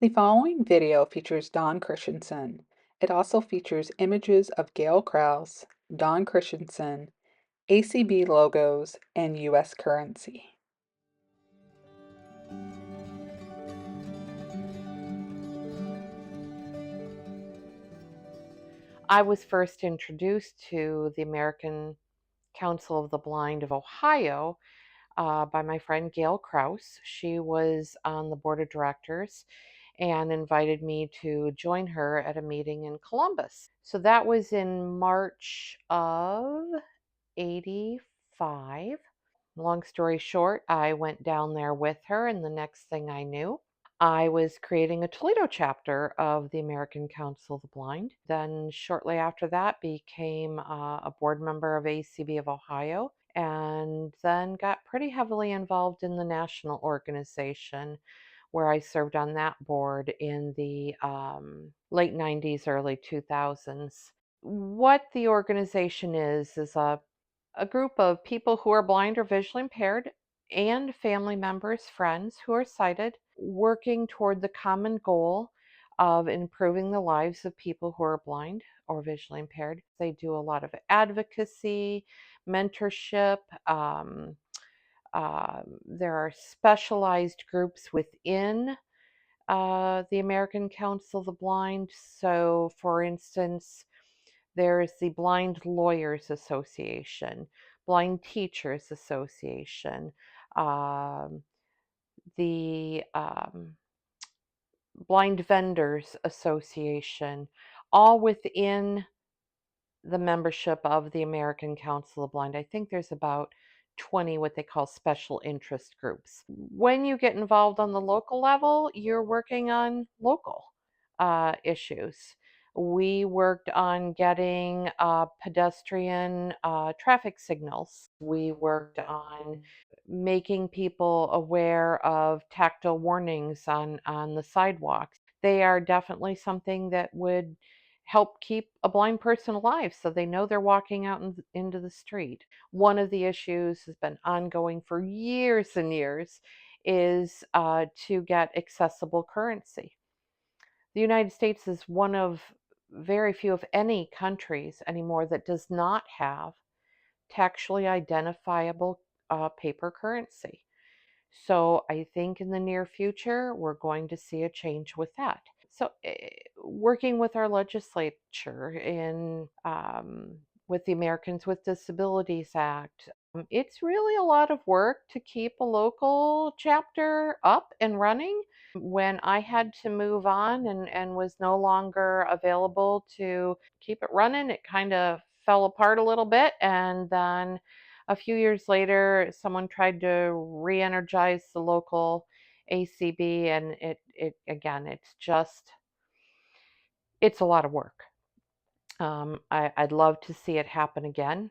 The following video features Dawn Christensen. It also features images of Gayle Krause, Dawn Christensen, ACB logos, and U.S. currency. I was first introduced to the American Council of the Blind of Ohio by my friend Gayle Krause. She was on the board of directors and invited me to join her at a meeting in Columbus. So that was in March of 85. Long story short, I went down there with her, and the next thing I knew, I was creating a Toledo chapter of the American Council of the Blind. Then, shortly after that, became a board member of ACB of Ohio, and then got pretty heavily involved in the national organization, where I served on that board in the late 90s, early 2000s. What the organization is a group of people who are blind or visually impaired and family members, friends who are sighted, working toward the common goal of improving the lives of people who are blind or visually impaired. They do a lot of advocacy, mentorship. There are specialized groups within the American Council of the Blind. So, for instance, there's the Blind Lawyers Association, Blind Teachers Association, um, the Blind Vendors Association, all within the membership of the American Council of Blind. I think there's about 20 what they call special interest groups. When you get involved on the local level, you're working on local issues. We worked on getting pedestrian traffic signals. We worked on making people aware of tactile warnings on the sidewalks. They are definitely something that would help keep a blind person alive so they know they're walking out into the street. One of the issues has been ongoing for years and years is to get accessible currency. The United States is one of very few, if any, countries anymore that does not have textually identifiable paper currency. So I think in the near future, we're going to see a change with that. So, working with our legislature in with the Americans with Disabilities Act, it's really a lot of work to keep a local chapter up and running. When I had to move on and was no longer available to keep it running, it kind of fell apart a little bit. And then a few years later, someone tried to re-energize the local ACB, and it again, it's a lot of work. I'd love to see it happen again.